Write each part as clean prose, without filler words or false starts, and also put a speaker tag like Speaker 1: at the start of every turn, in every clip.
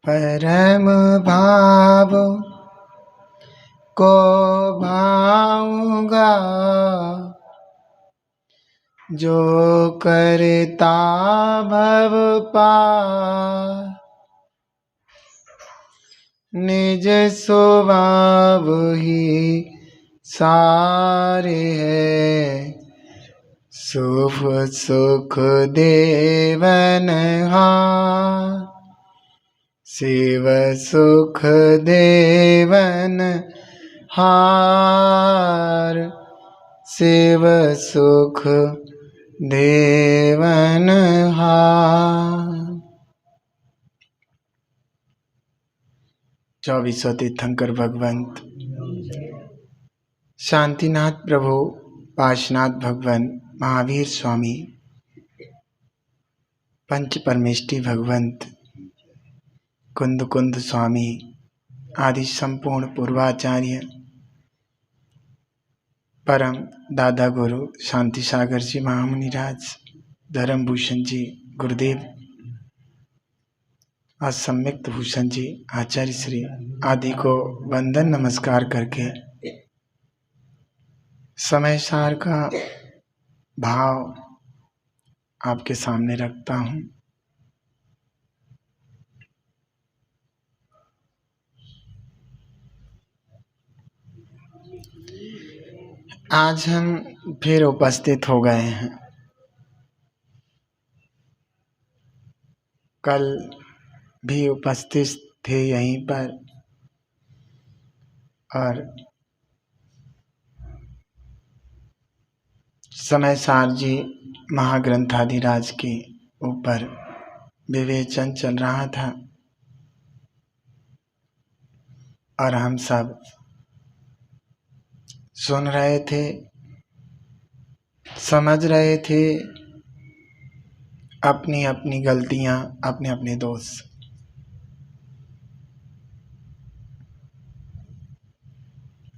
Speaker 1: परम भाव को भाऊंगा, जो करता भव पार। निज स्वभाव ही सारे है, शुभ सुख देवन हार। शिव सुख देवन हार, शिव सुख देवन हार। 24वां तीर्थंकर भगवंत शांतिनाथ प्रभु पाशनाथ भगवान महावीर स्वामी पंच परमेष्टि भगवंत कुंद कुंद स्वामी आदि संपूर्ण पूर्वाचार्य परम दादा गुरु शांति सागर जी महामुनिराज धर्म भूषण जी गुरुदेव और सम्यक्त भूषण जी आचार्य श्री आदि को वंदन नमस्कार करके समय सार का भाव आपके सामने रखता हूँ। आज हम फिर उपस्थित हो गए हैं। कल भी उपस्थित थे यहीं पर और समय सार जी महाग्रंथाधिराज के ऊपर विवेचन चल रहा था और हम सब सुन रहे थे, समझ रहे थे अपनी अपनी गलतियां, अपने अपने दोष।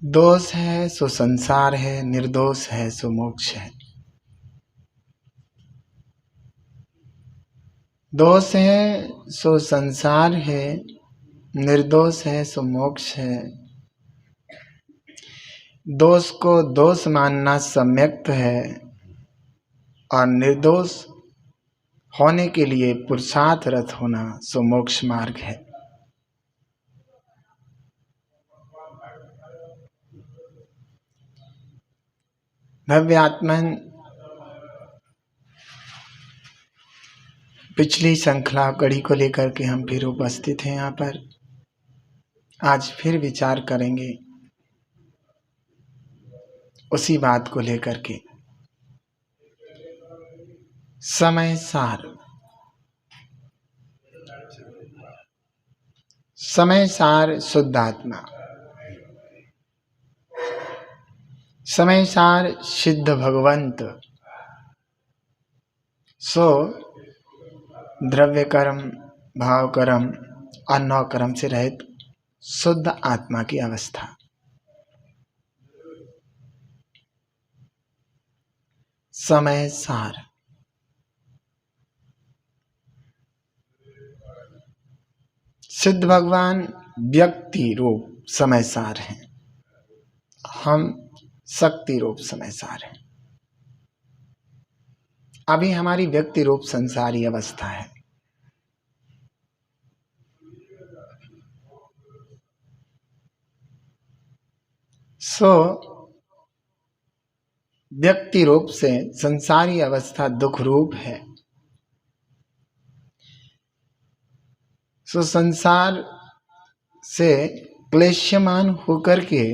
Speaker 1: दोष है सो संसार है, निर्दोष है सो मोक्ष है। दोष है सो संसार है, निर्दोष है सो मोक्ष है। दोष को दोष मानना सम्यक्त है और निर्दोष होने के लिए पुरुषार्थरत होना सो मोक्ष मार्ग है। भव्य आत्मन पिछली श्रृंखला कड़ी को लेकर के हम फिर उपस्थित हैं यहाँ पर। आज फिर विचार करेंगे उसी बात को लेकर के। समय सार, समय सार शुद्ध आत्मा, समय सार सिद्ध भगवंत सो द्रव्य कर्म, भाव कर्म और नौ कर्म से रहित शुद्ध आत्मा की अवस्था। समय सार सिद्ध भगवान व्यक्ति रूप समय सार हैं, हम शक्ति रूप समय सार हैं। अभी हमारी व्यक्ति रूप संसारी अवस्था है। व्यक्ति रूप से संसारी अवस्था दुख रूप है। संसार से क्लेशमान होकर के,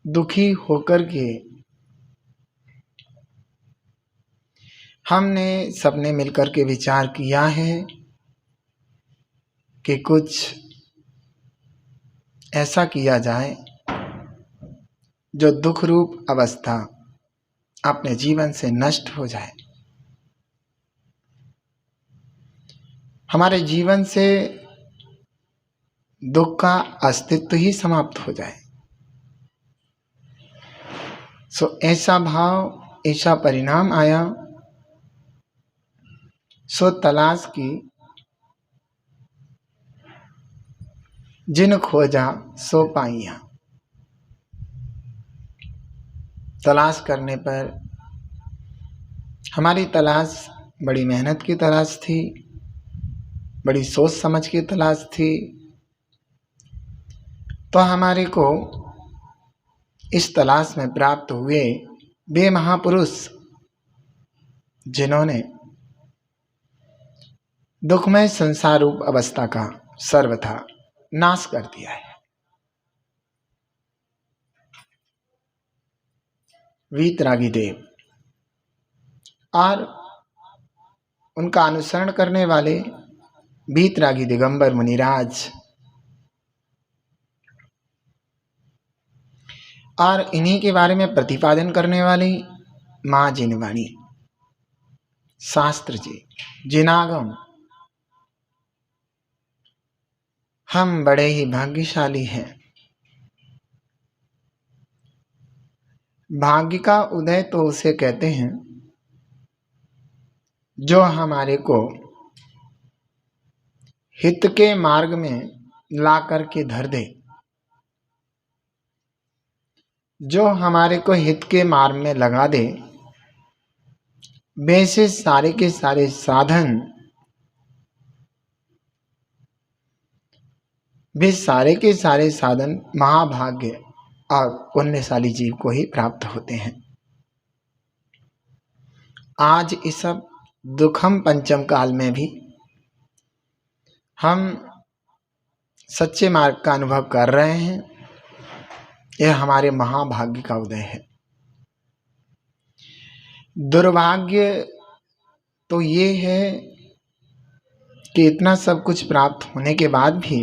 Speaker 1: दुखी होकर के हमने सबने मिलकर के विचार किया है कि कुछ ऐसा किया जाए जो दुख रूप अवस्था अपने जीवन से नष्ट हो जाए, हमारे जीवन से दुख का अस्तित्व ही समाप्त हो जाए। ऐसा भाव, ऐसा परिणाम आया। तलाश की जिन खोजा सो पाइया। तलाश करने पर हमारी तलाश बड़ी मेहनत की तलाश थी, बड़ी सोच समझ की तलाश थी, तो हमारे को इस तलाश में प्राप्त हुए वे महापुरुष जिन्होंने दुखमय संसार रूप अवस्था का सर्वथा नाश कर दिया है। वीतरागी देव और उनका अनुसरण करने वाले वीतरागी दिगंबर मुनिराज और इन्हीं के बारे में प्रतिपादन करने वाली माँ जिनवाणी शास्त्र जी जिनागम, हम बड़े ही भाग्यशाली हैं। भाग्य का उदय तो उसे कहते हैं जो हमारे को हित के मार्ग में ला करके धर दे, जो हमारे को हित के मार्ग में लगा दे। वैसे सारे के सारे साधन, वे सारे के सारे साधन महाभाग्य और पुण्यशाली जीव को ही प्राप्त होते हैं। आज इस सब दुखम पंचम काल में भी हम सच्चे मार्ग का अनुभव कर रहे हैं। यह हमारे महाभाग्य का उदय है। दुर्भाग्य तो ये है कि इतना सब कुछ प्राप्त होने के बाद भी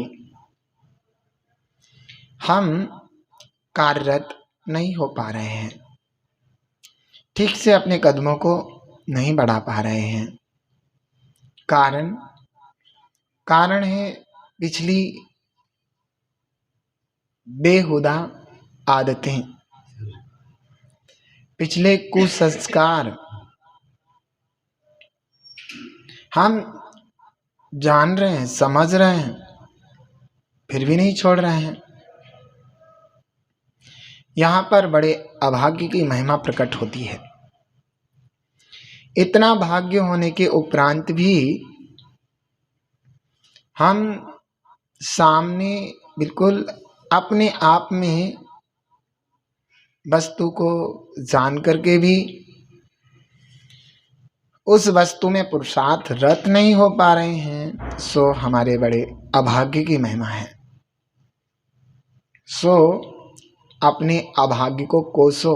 Speaker 1: हम कार्यरत नहीं हो पा रहे हैं, ठीक से अपने कदमों को नहीं बढ़ा पा रहे हैं। कारण है पिछली बेहुदा आदतें, पिछले कुसंस्कार। हम जान रहे हैं, समझ रहे हैं, फिर भी नहीं छोड़ रहे हैं। यहाँ पर बड़े अभाग्य की महिमा प्रकट होती है। इतना भाग्य होने के उपरांत भी हम सामने बिल्कुल अपने आप में वस्तु को जान करके भी उस वस्तु में पुरुषार्थ रत नहीं हो पा रहे हैं, सो हमारे बड़े अभाग्य की महिमा है। सो अपने अभाग्य को कोसो।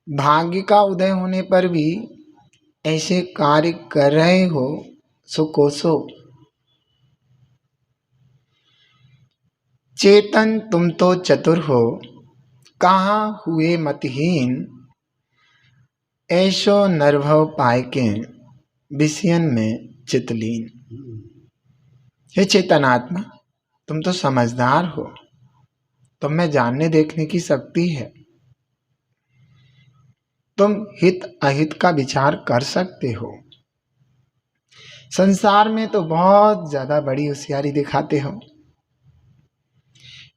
Speaker 1: भाग्य का उदय होने पर भी ऐसे कार्य कर रहे हो सो कोसो। चेतन तुम तो चतुर हो, कहाँ हुए मतहीन, ऐशो नरभव पाए के विषयन में चितलीन। हे चेतनात्मा, तुम तो समझदार हो, तुम में जानने देखने की शक्ति है, तुम हित अहित का विचार कर सकते हो। संसार में तो बहुत ज्यादा बड़ी होशियारी दिखाते हो,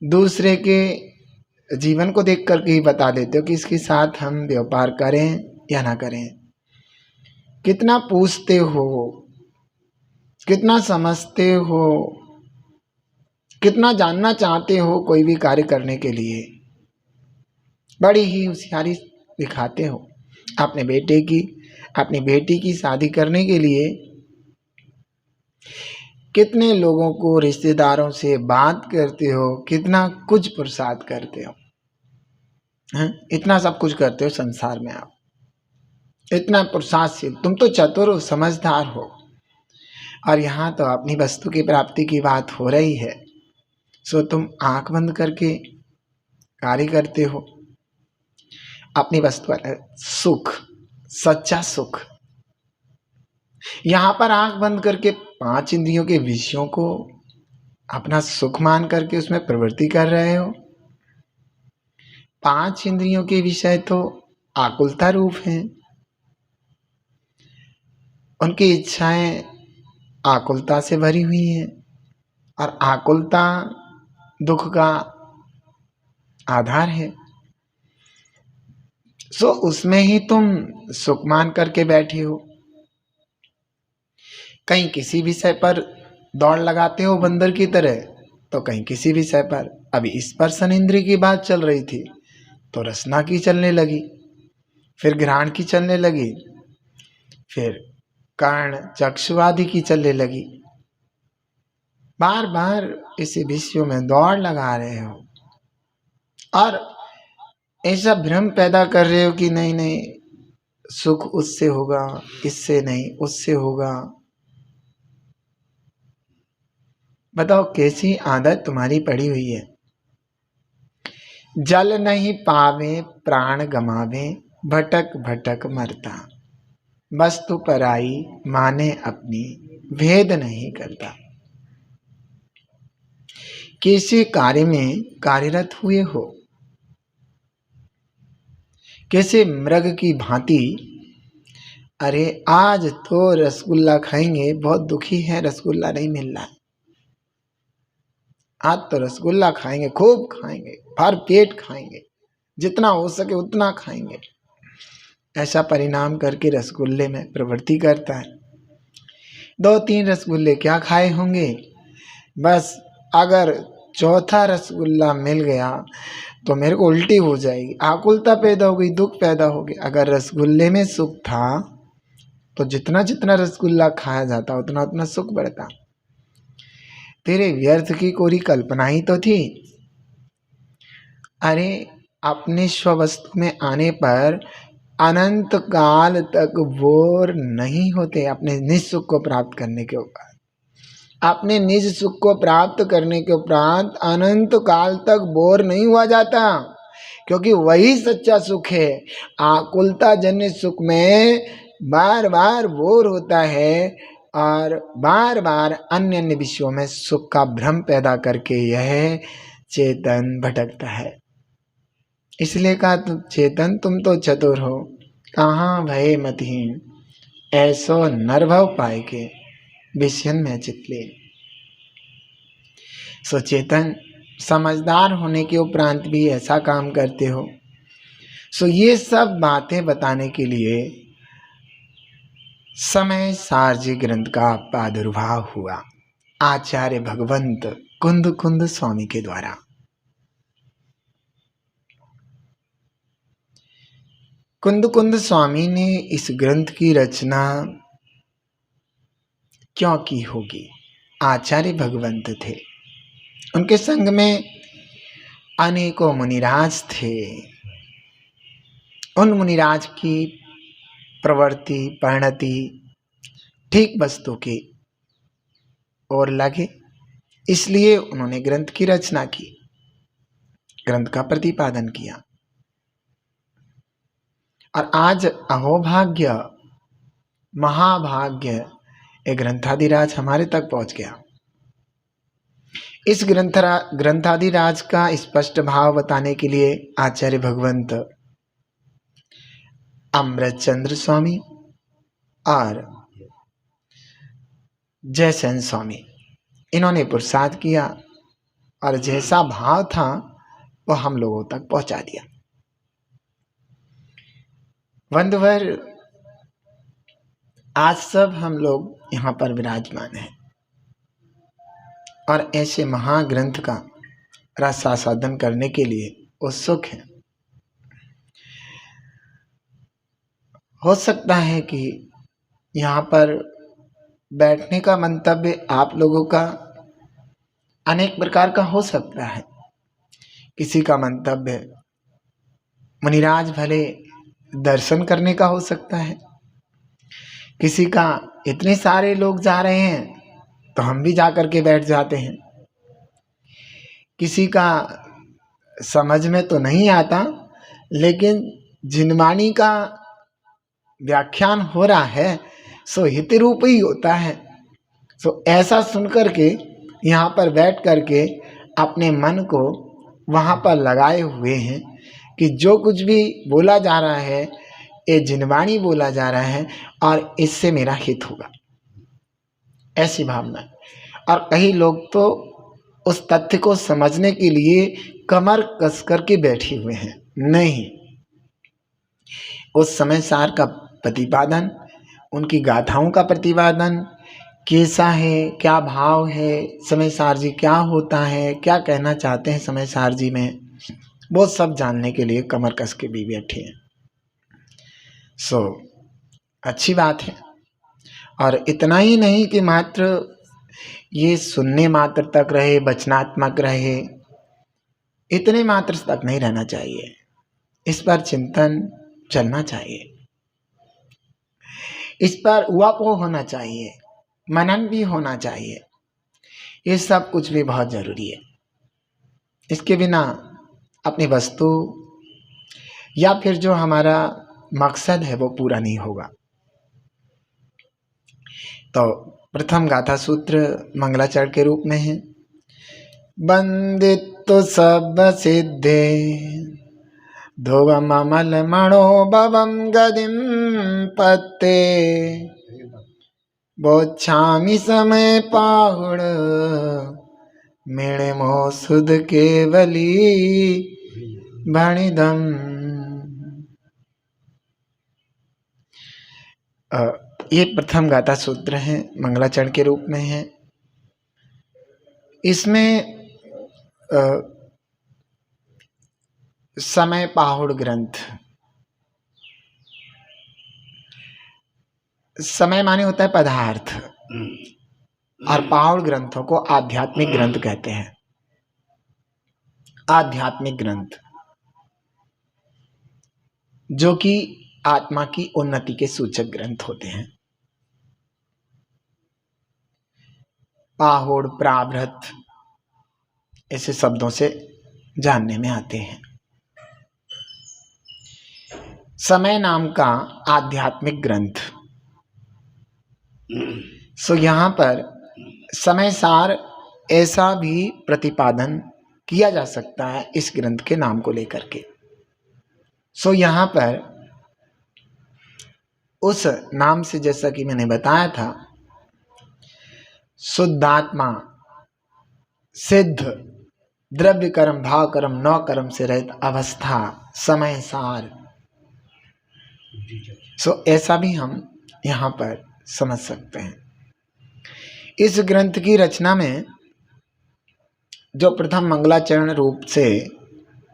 Speaker 1: दूसरे के जीवन को देख करके ही बता देते हो कि इसके साथ हम व्यापार करें या ना करें। कितना पूछते हो, कितना समझते हो, कितना जानना चाहते हो कोई भी कार्य करने के लिए। बड़ी ही होशियारी दिखाते हो। अपने बेटे की, अपनी बेटी की शादी करने के लिए कितने लोगों को, रिश्तेदारों से बात करते हो, कितना कुछ पुरुषार्थ करते हो, इतना सब कुछ करते हो संसार में आप, इतना पुरुषार्थशील। तुम तो चतुर हो, समझदार हो, और यहाँ तो अपनी वस्तु की प्राप्ति की बात हो रही है, सो तुम आंख बंद करके कार्य करते हो। अपनी वस्तु सुख, सच्चा सुख, यहाँ पर आंख बंद करके 5 इंद्रियों के विषयों को अपना सुख मान करके उसमें प्रवृत्ति कर रहे हो। 5 इंद्रियों के विषय तो आकुलता रूप हैं, उनकी इच्छाएं आकुलता से भरी हुई है, और आकुलता दुख का आधार है। सो उसमें ही तुम सुख मान करके बैठे हो। कहीं किसी विषय पर दौड़ लगाते हो बंदर की तरह, तो कहीं किसी विषय पर। अभी स्पर्शन इंद्रिय की बात चल रही थी तो रसना की चलने लगी, फिर घ्राण की चलने लगी, फिर कर्ण चक्षु आदि की चलने लगी। बार बार इसी विषयों में दौड़ लगा रहे हो और ऐसा भ्रम पैदा कर रहे हो कि नहीं नहीं सुख उससे होगा, इससे नहीं उससे होगा। बताओ कैसी आदत तुम्हारी पड़ी हुई है। जल नहीं पावे प्राण गमावे, भटक भटक मरता। वस्तु पराई माने अपनी, भेद नहीं करता। किसी कार्य में कार्यरत हुए हो, कैसे मृग की भांति, अरे आज तो रसगुल्ला खाएंगे, बहुत दुखी है रसगुल्ला नहीं मिल रहा है, आज तो रसगुल्ला खाएंगे, खूब खाएंगे, भर पेट खाएंगे, जितना हो सके उतना खाएंगे। ऐसा परिणाम करके रसगुल्ले में प्रवृत्ति करता है। 2-3 रसगुल्ले क्या खाए होंगे, बस अगर चौथा रसगुल्ला मिल गया तो मेरे को उल्टी हो जाएगी, आकुलता पैदा हो गई, दुख पैदा हो गया। अगर रसगुल्ले में सुख था तो जितना जितना रसगुल्ला खाया जाता उतना उतना सुख बढ़ता। तेरे व्यर्थ की कोरी कल्पना ही तो थी। अरे अपने स्ववस्तु में आने पर अनंत काल तक बोर नहीं होते। अपने निज सुख को प्राप्त करने के उपरांत, अपने निज सुख को प्राप्त करने के उपरांत अनंत काल तक बोर नहीं हुआ जाता, क्योंकि वही सच्चा सुख है। आकुलता जन्य सुख में बार बार बोर होता है और बार बार अन्य अन्य विषयों में सुख का भ्रम पैदा करके यह चेतन भटकता है। इसलिए कहा चेतन तुम तो चतुर हो, कहाँ भय मतिहीन, ऐसो नरभव पाए के विषयन में चितले। सो चेतन समझदार होने के उपरांत भी ऐसा काम करते हो। सो ये सब बातें बताने के लिए समय सारजी ग्रंथ का प्रादुर्भाव हुआ आचार्य भगवंत कुंद कुंद स्वामी के द्वारा। कुंद कुंद स्वामी ने इस ग्रंथ की रचना क्यों की होगी? आचार्य भगवंत थे, उनके संग में अनेकों मुनिराज थे। उन मुनिराज की प्रवृत्ति परिणति ठीक वस्तु की ओर लगे, इसलिए उन्होंने ग्रंथ की रचना की, ग्रंथ का प्रतिपादन किया। और आज अहोभाग्य महाभाग्य एक ग्रंथाधिराज हमारे तक पहुंच गया। इस ग्रंथाधिराज का स्पष्ट भाव बताने के लिए आचार्य भगवंत अमृतचंद्र स्वामी और जयसेन स्वामी इन्होंने पुरुषार्थ किया और जैसा भाव था वो हम लोगों तक पहुंचा दिया। बंधुवर, आज सब हम लोग यहाँ पर विराजमान हैं और ऐसे महाग्रंथ का रसास्वादन करने के लिए उत्सुक हैं। हो सकता है कि यहाँ पर बैठने का मंतव्य आप लोगों का अनेक प्रकार का हो सकता है। किसी का मंतव्य मुनिराज भले दर्शन करने का हो सकता है, किसी का इतने सारे लोग जा रहे हैं तो हम भी जा कर के बैठ जाते हैं, किसी का समझ में तो नहीं आता लेकिन जिनवाणी का व्याख्यान हो रहा है सो हित रूप ही होता है। सो ऐसा सुन करके यहाँ पर बैठ करके अपने मन को वहाँ पर लगाए हुए हैं कि जो कुछ भी बोला जा रहा है ये जिनवाणी बोला जा रहा है और इससे मेरा हित होगा। ऐसी भावना है। और कई लोग तो उस तथ्य को समझने के लिए कमर कस कर के बैठे हुए हैं। नहीं, उस समय सार का प्रतिपादन, उनकी गाथाओं का प्रतिपादन कैसा है, क्या भाव है, समय सार जी क्या होता है, क्या कहना चाहते हैं समय सार जी में, वो सब जानने के लिए कमर कस के भी बैठे हैं। सो अच्छी बात है। और इतना ही नहीं कि मात्र ये सुनने मात्र तक रहे, वचनात्मक रहे, इतने मात्र तक नहीं रहना चाहिए। इस पर चिंतन चलना चाहिए, इस पर वापो होना चाहिए, मनन भी होना चाहिए। ये सब कुछ भी बहुत जरूरी है। इसके बिना अपनी वस्तु या फिर जो हमारा मकसद है वो पूरा नहीं होगा। तो प्रथम गाथा सूत्र मंगलाचरण के रूप में है। वंदित्व सब सिद्धे ध्रुवम अमल मणो भवम गदिम पत्ते बोच्छामि समय पाहुड़ मेणे मोह सुध केवली भणिदम। ये प्रथम गाथा सूत्र है, मंगलाचरण के रूप में है। इसमें समय पाहुड़ ग्रंथ, समय माने होता है पदार्थ, और पाहुड़ ग्रंथों को आध्यात्मिक ग्रंथ कहते हैं। आध्यात्मिक ग्रंथ जो कि आत्मा की उन्नति के सूचक ग्रंथ होते हैं। पाहुड़, प्रावृत ऐसे शब्दों से जानने में आते हैं। समय नाम का आध्यात्मिक ग्रंथ। सो यहाँ पर समय सार ऐसा भी प्रतिपादन किया जा सकता है इस ग्रंथ के नाम को लेकर के। सो यहाँ पर उस नाम से, जैसा कि मैंने बताया था, शुद्धात्मा, सिद्ध, द्रव्य कर्म, भाव कर्म, नौ कर्म से रहित अवस्था, समय सार। सो ऐसा भी हम यहाँ पर समझ सकते हैं। इस ग्रंथ की रचना में जो प्रथम मंगलाचरण रूप से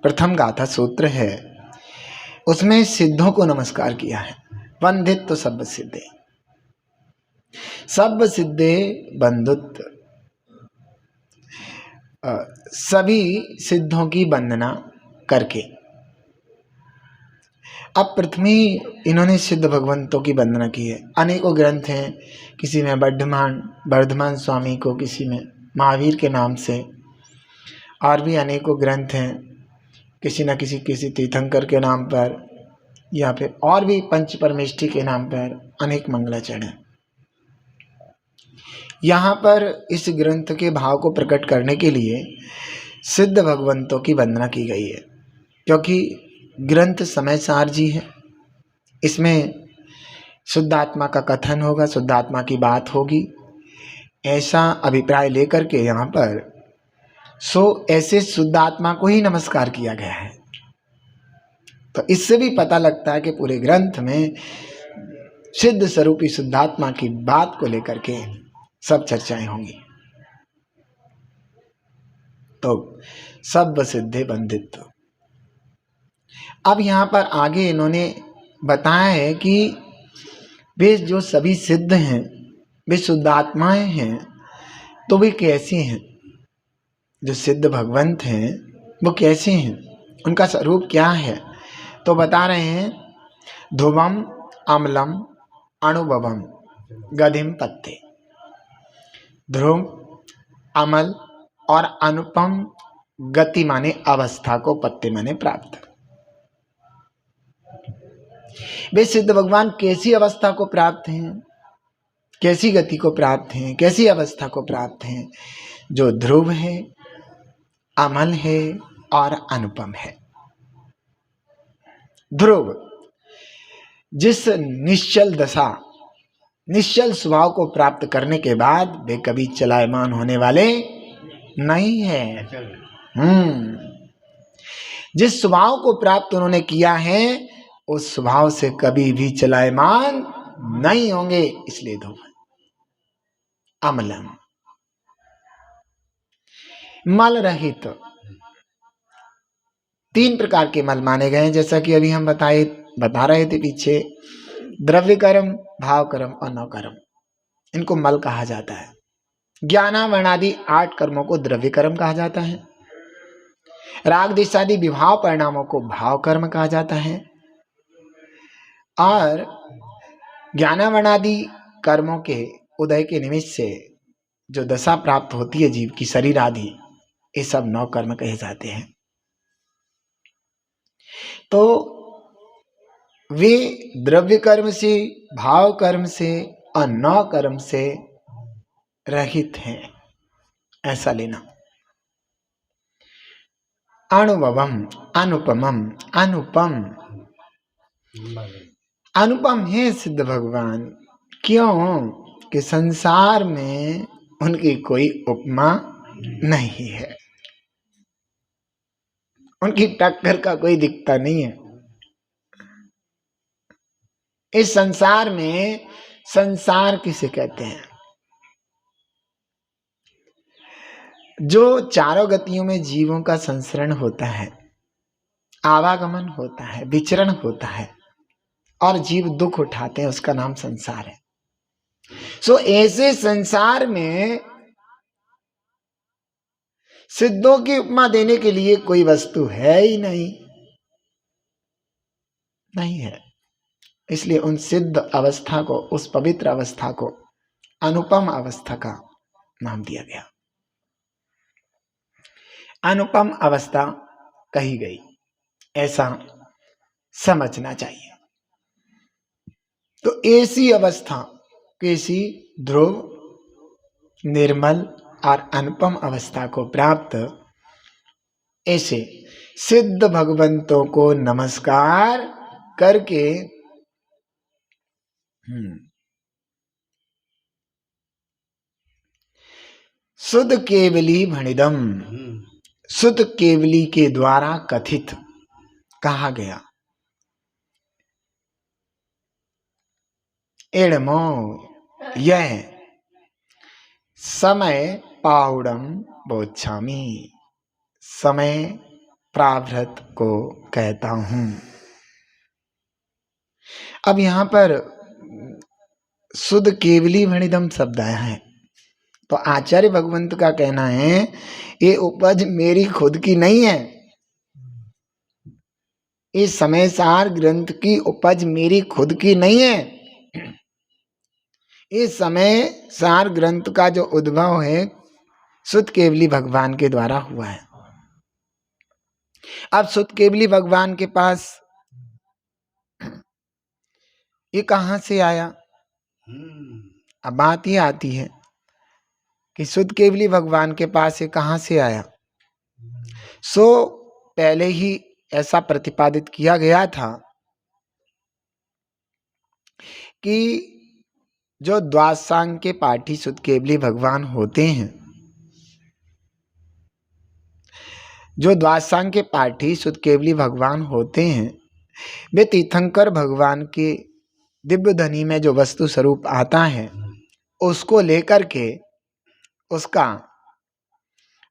Speaker 1: प्रथम गाथा सूत्र है, उसमें सिद्धों को नमस्कार किया है। वंदित्व सब सिद्धे, सब सिद्धे बंधुत्व, सभी सिद्धों की वंदना करके। अब प्रथमी इन्होंने सिद्ध भगवंतों की वंदना की है। अनेकों ग्रंथ हैं, किसी में वर्धमान स्वामी को, किसी में महावीर के नाम से, और भी अनेकों ग्रंथ हैं, किसी न किसी तीर्थंकर के नाम पर, या फिर और भी पंच परमेष्ठी के नाम पर अनेक मंगलाचरण हैं। यहाँ पर इस ग्रंथ के भाव को प्रकट करने के लिए सिद्ध भगवंतों की वंदना की गई है, क्योंकि ग्रंथ समय सार जी है। इसमें शुद्धात्मा का कथन होगा, शुद्धात्मा की बात होगी, ऐसा अभिप्राय लेकर के यहाँ पर ऐसे शुद्धात्मा को ही नमस्कार किया गया है। तो इससे भी पता लगता है कि पूरे ग्रंथ में सिद्ध स्वरूपी शुद्धात्मा की बात को लेकर के सब चर्चाएं होंगी। तो सब सिद्धे बंधित्व। अब यहाँ पर आगे इन्होंने बताया है कि वे जो सभी सिद्ध हैं, वे शुद्धात्माएं हैं, तो वे कैसे हैं? जो सिद्ध भगवंत हैं वो कैसे हैं, उनका स्वरूप क्या है? तो बता रहे हैं, ध्रुवम अमलम अनुभवम गदिम पत्ते। ध्रुव, अमल और अनुपम, गति माने अवस्था को, पत्ते माने प्राप्त। वे सिद्ध भगवान कैसी अवस्था को प्राप्त हैं, कैसी गति को प्राप्त हैं, कैसी अवस्था को प्राप्त हैं? जो ध्रुव है, अमल है और अनुपम है। ध्रुव, जिस निश्चल दशा निश्चल स्वभाव को प्राप्त करने के बाद वे कभी चलायमान होने वाले नहीं है। जिस स्वभाव को प्राप्त उन्होंने किया है उस स्वभाव से कभी भी चलायमान नहीं होंगे। इसलिए दो अमलम मल रहित। तीन प्रकार के मल माने गए हैं, जैसा कि अभी हम बता रहे थे पीछे, द्रव्य कर्म, भाव कर्म और नव कर्म, इनको मल कहा जाता है। ज्ञानावरणादि 8 कर्मों को द्रव्य कर्म कहा जाता है। राग देशादि विभाव परिणामों को भाव कर्म कहा जाता है। और ज्ञानावरणादि कर्मों के उदय के निमित्त से जो दशा प्राप्त होती है जीव की, शरीर आदि, ये सब नौ कर्म कहे जाते हैं। तो वे द्रव्य कर्म से, भाव कर्म से और नौ कर्म से रहित हैं, ऐसा लेना। अनुभवम, अनुपमम, अनुपम, अनुपम है सिद्ध भगवान। क्यों कि संसार में उनकी कोई उपमा नहीं है, उनकी टक्कर का कोई दिखता नहीं है। इस संसार में, संसार किसे कहते हैं? जो चारों गतियों में जीवों का संसरण होता है, आवागमन होता है, विचरण होता है और जीव दुख उठाते हैं, उसका नाम संसार है। सो ऐसे संसार में सिद्धों की उपमा देने के लिए कोई वस्तु है ही नहीं है। इसलिए उन सिद्ध अवस्था को, उस पवित्र अवस्था को अनुपम अवस्था का नाम दिया गया। अनुपम अवस्था कही गई, ऐसा समझना चाहिए। तो ऐसी अवस्था, कैसी? ध्रुव, निर्मल और अनुपम अवस्था को प्राप्त ऐसे सिद्ध भगवंतों को नमस्कार करके शुद्ध केवली भणिदम, शुद्ध केवली के द्वारा कथित कहा गया। एड़मो यह समय पाउडम बोच्छामी, समय प्राभृत को कहता हूं। अब यहां पर शुद्ध केवली भणिदम शब्द आया है, तो आचार्य भगवंत का कहना है ये उपज मेरी खुद की नहीं है, इस समय सार ग्रंथ की उपज मेरी खुद की नहीं है। इस समय सार ग्रंथ का जो उद्भव है शुद्ध केवली भगवान के द्वारा हुआ है। अब शुद्ध केवली भगवान के पास ये कहां से आया? अब बात ये आती है कि शुद्ध केवली भगवान के पास ये कहां से आया। सो पहले ही ऐसा प्रतिपादित किया गया था कि जो द्वादशांग के पाठी शुद्ध केवली भगवान होते हैं, जो द्वादशांग के पाठी शुद्ध केवली भगवान होते हैं, वे तीर्थंकर भगवान के दिव्य धनी में जो वस्तु स्वरूप आता है उसको लेकर के उसका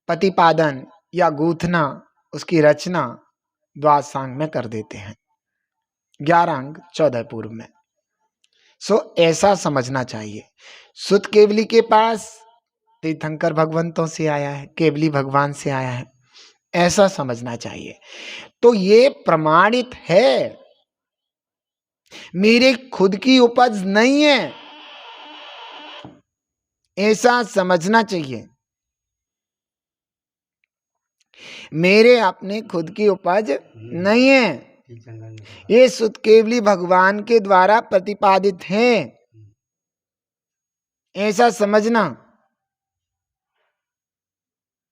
Speaker 1: प्रतिपादन या गूंथना, उसकी रचना द्वादशांग में कर देते हैं, 11 अंग 14 पूर्व में। सो ऐसा समझना चाहिए, शुद्ध केवली के पास तीर्थंकर भगवंतों से आया है, केवली भगवान से आया है, ऐसा समझना चाहिए। तो ये प्रमाणित है, मेरे खुद की उपज नहीं है, ऐसा समझना चाहिए। मेरे अपने खुद की उपज नहीं है, ये शुद्ध केवली भगवान के द्वारा प्रतिपादित है, ऐसा समझना।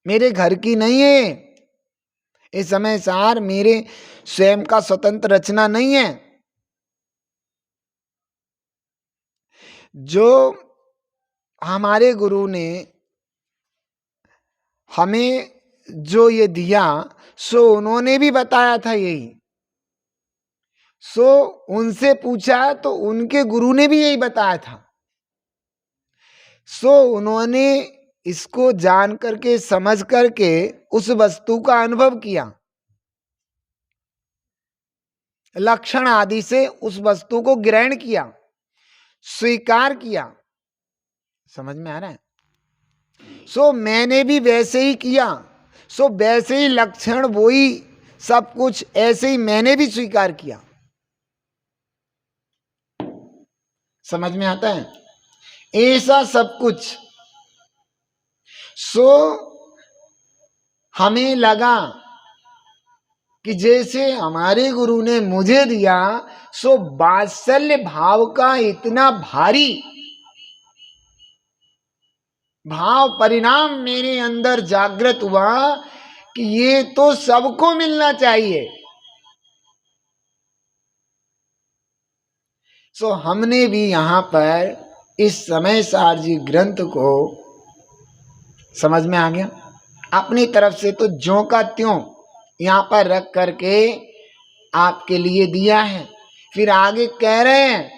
Speaker 1: मेरे घर की नहीं है, इस समय सार मेरे स्वयं का स्वतंत्र रचना नहीं है। जो हमारे गुरु ने हमें जो ये दिया, सो उन्होंने भी बताया था यही। सो उनसे पूछा तो उनके गुरु ने भी यही बताया था। सो उन्होंने इसको जान करके समझ करके उस वस्तु का अनुभव किया, लक्षण आदि से उस वस्तु को ग्रहण किया, स्वीकार किया। समझ में आ रहा है? सो मैंने भी वैसे ही किया। सो वैसे ही लक्षण, वही सब कुछ ऐसे ही मैंने भी स्वीकार किया। समझ में आता है? ऐसा सब कुछ। सो हमें लगा कि जैसे हमारे गुरु ने मुझे दिया, सो वात्सल्य भाव का इतना भारी भाव परिणाम मेरे अंदर जागृत हुआ कि ये तो सबको मिलना चाहिए। सो हमने भी यहां पर इस समय सार जी ग्रंथ को, समझ में आ गया, अपनी तरफ से तो ज्यों का त्यों यहां पर रख करके आपके लिए दिया है। फिर आगे कह रहे हैं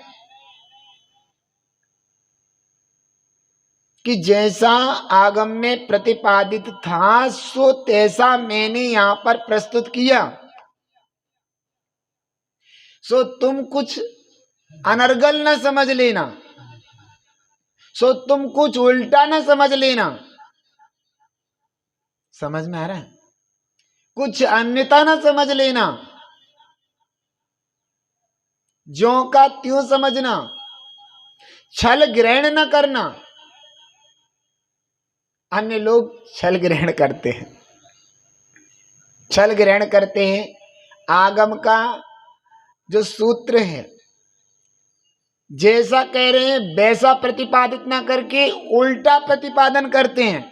Speaker 1: कि जैसा आगम में प्रतिपादित था, सो तैसा मैंने यहां पर प्रस्तुत किया। सो तुम कुछ अनर्गल न समझ लेना, सो तुम कुछ उल्टा न समझ लेना। समझ में आ रहा है? कुछ अन्यथा न समझ लेना, ज्यों का त्यों समझना, छल ग्रहण न करना। अन्य लोग छल ग्रहण करते हैं, छल ग्रहण करते हैं। आगम का जो सूत्र है, जैसा कह रहे हैं वैसा प्रतिपादित ना करके उल्टा प्रतिपादन करते हैं।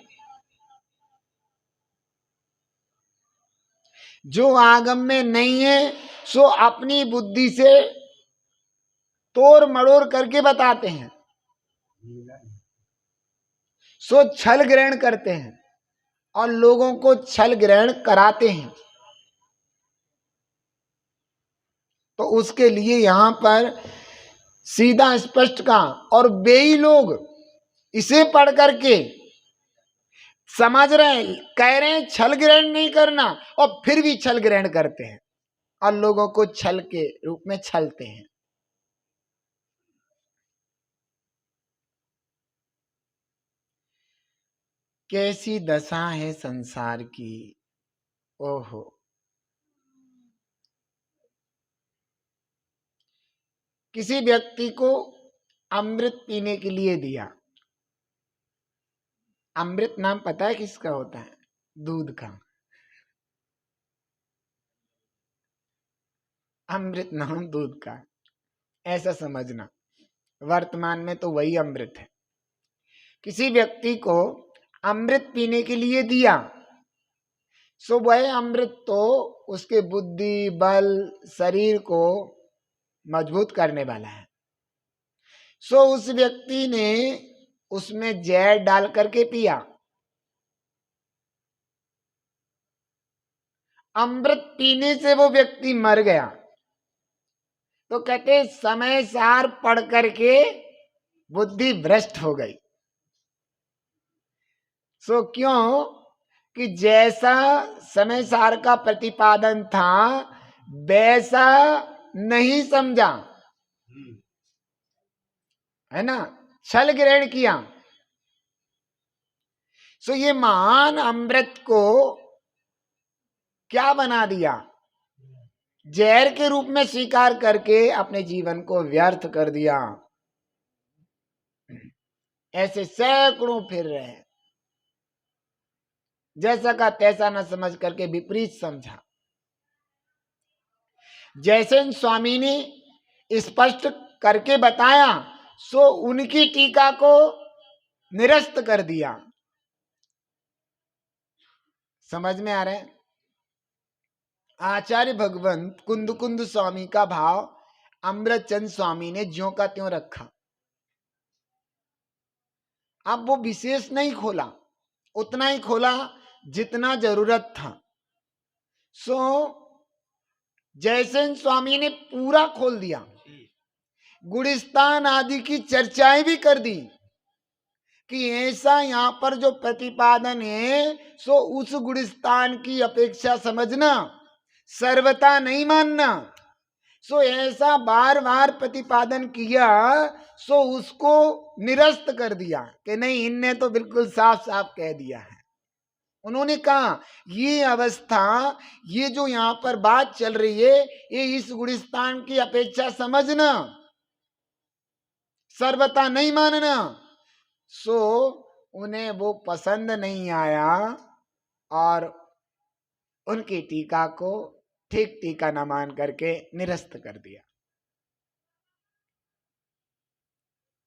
Speaker 1: जो आगम में नहीं है, सो अपनी बुद्धि से तोड़ मड़ोड़ करके बताते हैं। सो छल ग्रहण करते हैं और लोगों को छल ग्रहण कराते हैं। तो उसके लिए यहां पर सीधा स्पष्ट कहा, और वे ही लोग इसे पढ़ करके समझ रहे हैं, कह रहे हैं छल ग्रहण नहीं करना, और फिर भी छल ग्रहण करते हैं और लोगों को छल के रूप में छलते हैं। कैसी दशा है संसार की। ओहो, किसी व्यक्ति को अमृत पीने के लिए दिया। अमृत नाम पता है किसका होता है? दूध का। अमृत नाम दूध का, ऐसा समझना। वर्तमान में तो वही अमृत है। किसी व्यक्ति को अमृत पीने के लिए दिया, सो वह अमृत तो उसके बुद्धि बल शरीर को मजबूत करने वाला है। सो उस व्यक्ति ने उसमें जहर डाल करके पिया। अमृत पीने से वो व्यक्ति मर गया। तो कहते समय सार पढ़ करके बुद्धि भ्रष्ट हो गई। सो क्यों कि जैसा समय सार का प्रतिपादन था वैसा नहीं समझा, है ना, छल ग्रहण किया। सो ये महान अमृत को क्या बना दिया? जहर के रूप में स्वीकार करके अपने जीवन को व्यर्थ कर दिया। ऐसे सैकड़ों फिर रहे हैं, जैसा का तैसा न समझ करके विपरीत समझा। जैसे स्वामी ने स्पष्ट करके बताया, सो उनकी टीका को निरस्त कर दिया। समझ में आ रहा है? आचार्य भगवंत कुंद कुंद स्वामी का भाव अमृतचंद स्वामी ने ज्यों का त्यों रखा। अब वो विशेष नहीं खोला, उतना ही खोला जितना जरूरत था। सो जयसेन स्वामी ने पूरा खोल दिया, गुलिस्तान आदि की चर्चाएं भी कर दी कि ऐसा यहाँ पर जो प्रतिपादन है सो उस गुलिस्तान की अपेक्षा समझना, सर्वथा नहीं मानना। सो ऐसा बार बार प्रतिपादन किया, सो उसको निरस्त कर दिया कि नहीं, इनने तो बिल्कुल साफ साफ कह दिया है। उन्होंने कहा ये अवस्था, ये जो यहाँ पर बात चल रही है, ये इस गुलिस्तान की अपेक्षा समझना, सर्वथा नहीं मानना। सो उन्हें वो पसंद नहीं आया और उनकी टीका को ठीक टीका न मान करके निरस्त कर दिया।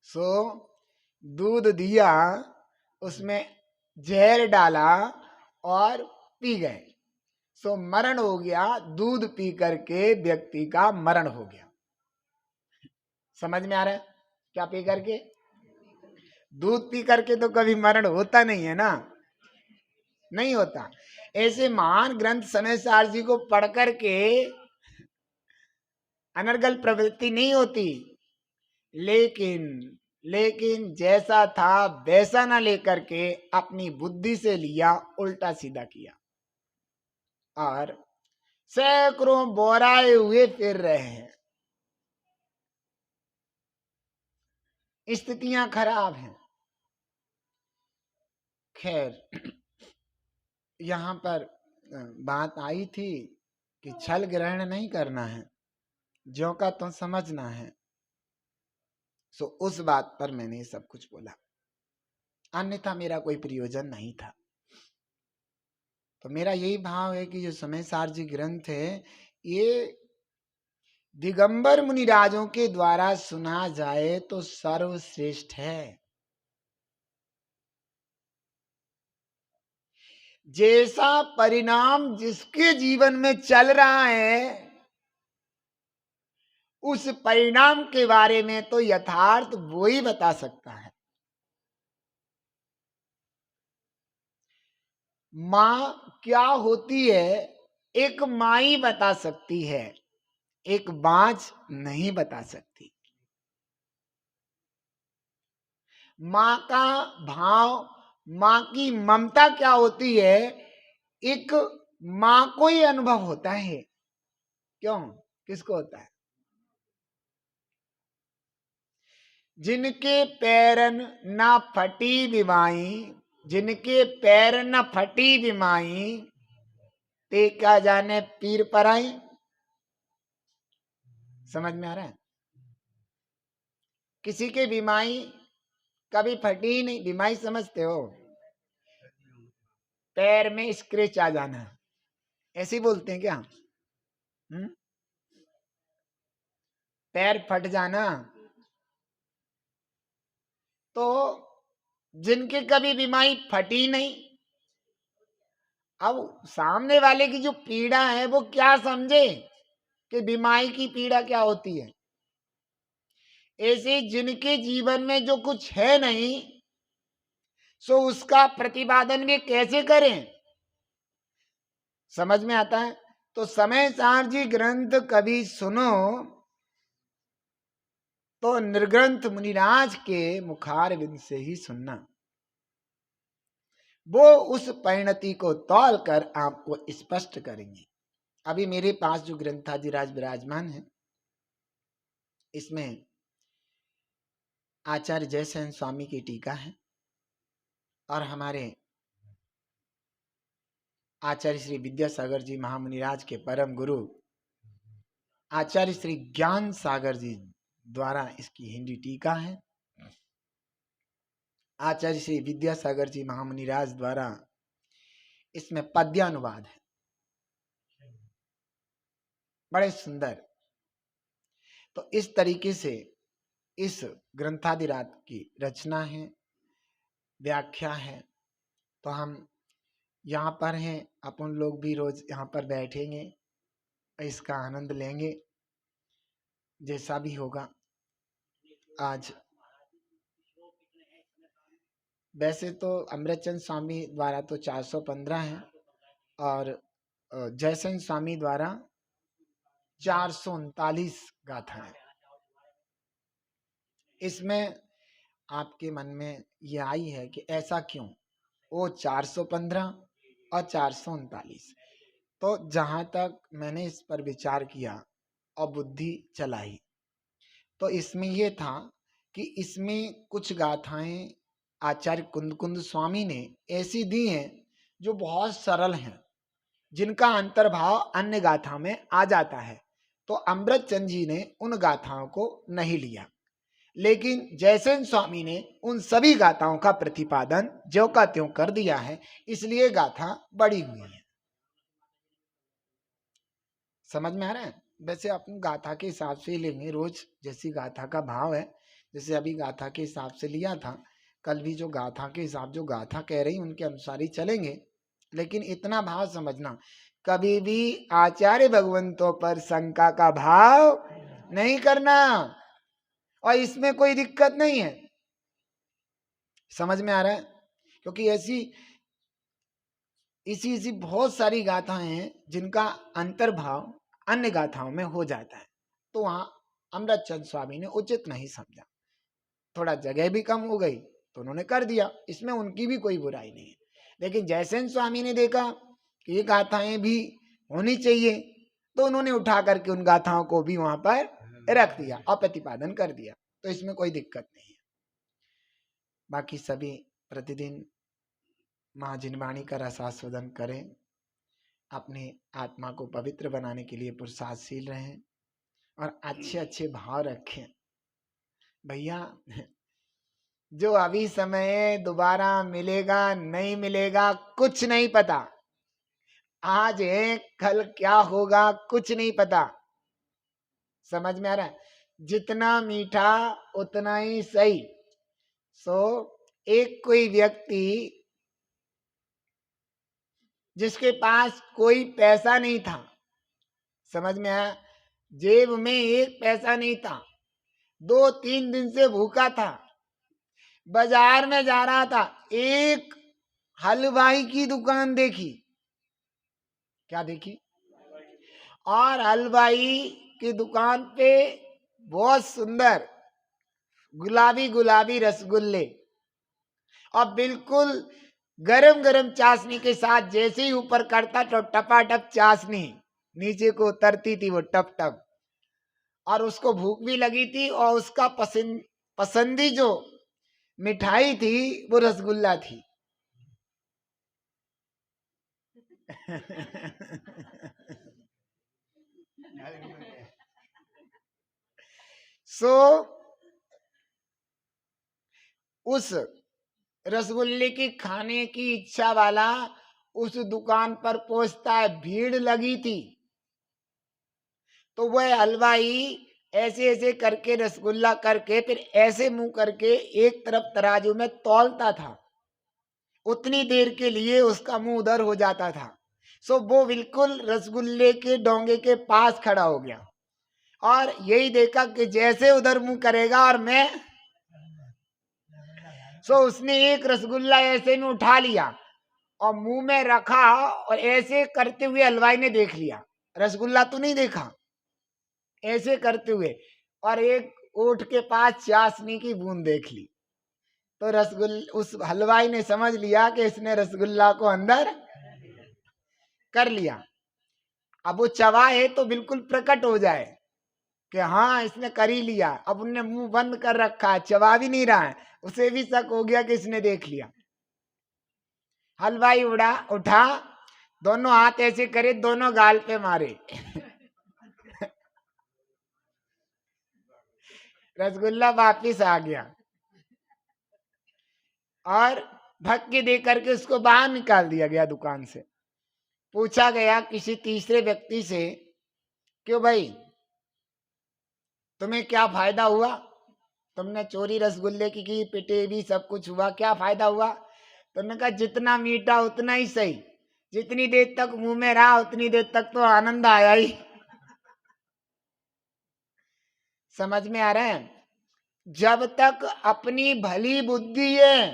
Speaker 1: सो दूध दिया, उसमें जहर डाला और पी गए। सो मरण हो गया, दूध पी करके व्यक्ति का मरण हो गया। समझ में आ रहा है? क्या पी करके? दूध पी करके तो कभी मरण होता नहीं है ना, नहीं होता। ऐसे महान ग्रंथ समय सार जी को पढ़ करके अनर्गल प्रवृत्ति नहीं होती, लेकिन जैसा था वैसा ना लेकर के अपनी बुद्धि से लिया, उल्टा सीधा किया और सैकड़ों बोराए हुए फिर रहे हैं। स्थितियां खराब हैं। खैर, यहां पर बात आई थी कि छल ग्रहण नहीं करना है, ज्यों का तो समझना है। सो उस बात पर मैंने सब कुछ बोला, अन्यथा मेरा कोई प्रयोजन नहीं था। तो मेरा यही भाव है कि जो समय सार जी ग्रंथ है, ये दिगंबर मुनिराजों के द्वारा सुना जाए तो सर्वश्रेष्ठ है। जैसा परिणाम जिसके जीवन में चल रहा है, उस परिणाम के बारे में तो यथार्थ वो ही बता सकता है। मां क्या होती है, एक मां ही बता सकती है, एक बांझ नहीं बता सकती। मां का भाव, मां की ममता क्या होती है, एक मां को ही अनुभव होता है। क्यों? किसको होता है? जिनके पैरन ना फटी बिमाई, जिनके पैर न फटी बिमाई, ते क्या जाने पीर पराई। समझ में आ रहा है? किसी के बीमाई कभी फटी ही नहीं। बीमाई समझते हो? पैर में स्क्रैच आ जाना, ऐसे ही बोलते हैं क्या? पैर फट जाना। तो जिनके कभी बीमारी फटी नहीं, अब सामने वाले की जो पीड़ा है वो क्या समझे कि बीमारी की पीड़ा क्या होती है। ऐसे जिनके जीवन में जो कुछ है नहीं, सो उसका प्रतिपादन भी कैसे करें? समझ में आता है? तो समय सार जी ग्रंथ कभी सुनो तो निर्ग्रंथ मुनिराज के मुखारविंद से ही सुनना। वो उस परिणति को तौल कर आपको स्पष्ट करेंगे। अभी मेरे पास जो ग्रंथादिराज विराजमान है, इसमें आचार्य जयसेन स्वामी की टीका है और हमारे आचार्य श्री विद्यासागर जी महामुनिराज के परम गुरु आचार्य श्री ज्ञान सागर जी द्वारा इसकी हिंदी टीका है। आचार्य श्री विद्यासागर जी महामुनिराज द्वारा इसमें पद्यानुवाद है, बड़े सुंदर। तो इस तरीके से इस ग्रंथादिराज की रचना है, व्याख्या है। तो हम यहाँ पर हैं, अपन लोग भी रोज यहाँ पर बैठेंगे, इसका आनंद लेंगे, जैसा भी होगा। आज वैसे तो अमृतचंद स्वामी द्वारा तो 415 है और जयसेन स्वामी द्वारा 439 गाथाएं। इसमें आपके मन में ये आई है कि ऐसा क्यों, वो 415 और 439। तो जहां तक मैंने इस पर विचार किया और बुद्धि चलाई, तो इसमें ये था कि इसमें कुछ गाथाएं आचार्य कुंद कुंद स्वामी ने ऐसी दी हैं जो बहुत सरल हैं, जिनका अंतर्भाव अन्य गाथा में आ जाता है। तो अमृतचंद जी ने उन गाथाओं को नहीं लिया, लेकिन जयसेन स्वामी ने उन सभी गाथाओं का प्रतिपादन ज्यों का त्यों कर दिया है, इसलिए गाथा बड़ी हुई है। समझ में आ रहा है? वैसे अपन गाथा के हिसाब से ही लेंगे, रोज जैसी गाथा का भाव है, जैसे अभी गाथा के हिसाब से लिया था, कल भी जो गाथा के हिसाब जो गाथा कह रही उनके अनुसार ही चलेंगे। लेकिन इतना भाव समझना, कभी भी आचार्य भगवंतों पर शंका का भाव नहीं करना, और इसमें कोई दिक्कत नहीं है। समझ में आ रहा है? क्योंकि ऐसी इसी बहुत सारी गाथाएं हैं जिनका अंतर्भाव अन्य गाथाओं में हो जाता है, तो वहां अमृतचंद स्वामी ने उचित नहीं समझा। थोड़ा जगह भी कम हो गई तो उन्होंने कर दिया, इसमें उनकी भी कोई बुराई नहीं है। लेकिन जयसेन स्वामी ने देखा कि ये गाथाएं भी होनी चाहिए, तो उन्होंने उठा करके उन गाथाओं को भी वहां पर रख दिया और प्रतिपादन कर दिया, तो इसमें कोई दिक्कत नहीं है। बाकी सभी प्रतिदिन माँ जिनवाणी का रसास्वादन करें, अपने आत्मा को पवित्र बनाने के लिए पुरुषार्थशील रहें और अच्छे अच्छे भाव रखें। भैया जो अभी समय दोबारा मिलेगा नहीं मिलेगा कुछ नहीं पता, आज है कल क्या होगा कुछ नहीं पता। समझ में आ रहा है? जितना मीठा उतना ही सही। एक कोई व्यक्ति जिसके पास कोई पैसा नहीं था, समझ में आया, जेब में एक पैसा नहीं था, 2-3 दिन से भूखा था, बाजार में जा रहा था, एक हलवाई की दुकान देखी। क्या देखी? और हलवाई की दुकान पे बहुत सुंदर गुलाबी गुलाबी रसगुल्ले और बिल्कुल गरम गरम चाशनी के साथ, जैसे ही ऊपर करता तो टपाटप चाशनी नीचे को उतरती थी, वो टप टप। और उसको भूख भी लगी थी और उसका पसंदी जो मिठाई थी वो रसगुल्ला थी। उस रसगुल्ले की खाने की इच्छा वाला उस दुकान पर पहुंचता है, भीड़ लगी थी, तो वह हलवाई ऐसे ऐसे करके रसगुल्ला करके फिर ऐसे मुंह करके एक तरफ तराजू में तौलता था, उतनी देर के लिए उसका मुंह उधर हो जाता था। वो बिल्कुल रसगुल्ले के डोंगे के पास खड़ा हो गया और यही देखा कि जैसे उधर मुंह करेगा और मैं, उसने एक रसगुल्ला ऐसे में उठा लिया और मुंह में रखा और ऐसे करते हुए हलवाई ने देख लिया, रसगुल्ला तो नहीं देखा, ऐसे करते हुए, और एक ओठ के पास चाशनी की बूंद देख ली। तो उस हलवाई ने समझ लिया कि इसने रसगुल्ला को अंदर कर लिया। अब वो चबाए तो बिल्कुल प्रकट हो जाए कि हाँ इसने कर ही लिया। अब उनने मुंह बंद कर रखा है, चबा भी नहीं रहा है, उसे भी शक हो गया कि इसने देख लिया। हलवाई उठा, दोनों हाथ ऐसे करे, दोनों गाल पे मारे रसगुल्ला वापिस आ गया और धक्के दे करके उसको बाहर निकाल दिया गया दुकान से। पूछा गया किसी तीसरे व्यक्ति से, क्यों भाई तुम्हें क्या फायदा हुआ, तुमने चोरी रसगुल्ले की पिटे भी सब कुछ हुआ, क्या फायदा हुआ? तुमने कहा जितना मीठा उतना ही सही, जितनी देर तक मुंह में रहा उतनी देर तक तो आनंद आया ही। समझ में आ रहा है? जब तक अपनी भली बुद्धि है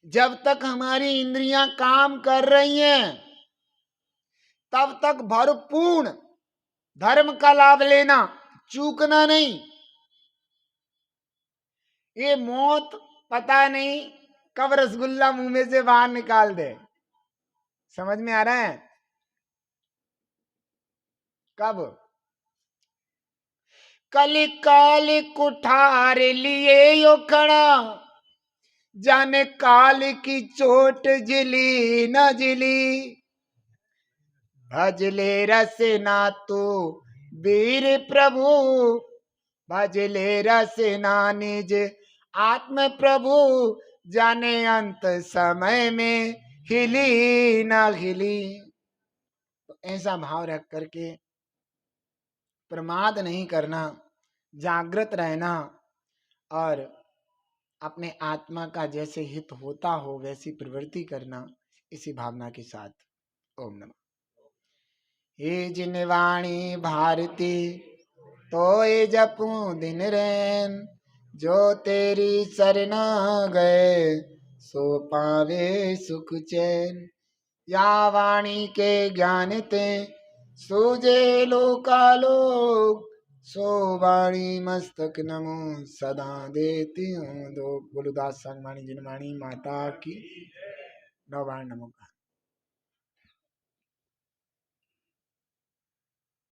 Speaker 1: जब तक हमारी इंद्रियां काम कर रही हैं तब तक भरपूर्ण धर्म का लाभ लेना, चूकना नहीं। ये मौत पता नहीं कब रसगुल्ला मुंह में से बाहर निकाल दे। समझ में आ रहा है? कब? कली काल कुठार लिए यो खड़ा, जाने काल की चोट जिली न जिली। भजले रसना तू वीर प्रभु, भजले रसना निज आत्म प्रभु, जाने अंत समय में हिली ना हिली। तो ऐसा भाव रख करके प्रमाद नहीं करना, जागृत रहना और अपने आत्मा का जैसे हित होता हो वैसी प्रवृत्ति करना, इसी भावना के साथ। ओम नमः। हे जिन वाणी भारती तो ये जपूं दिन रैन, जो तेरी शरण गए सो पावे सुख चैन। या वाणी के ज्ञान ते सूझे लोकालोक, सो वाणी मस्तक नमो सदा देती हूँ दो। बोलो दास संगवाणी जिनवाणी माता की। नौ बार नमो।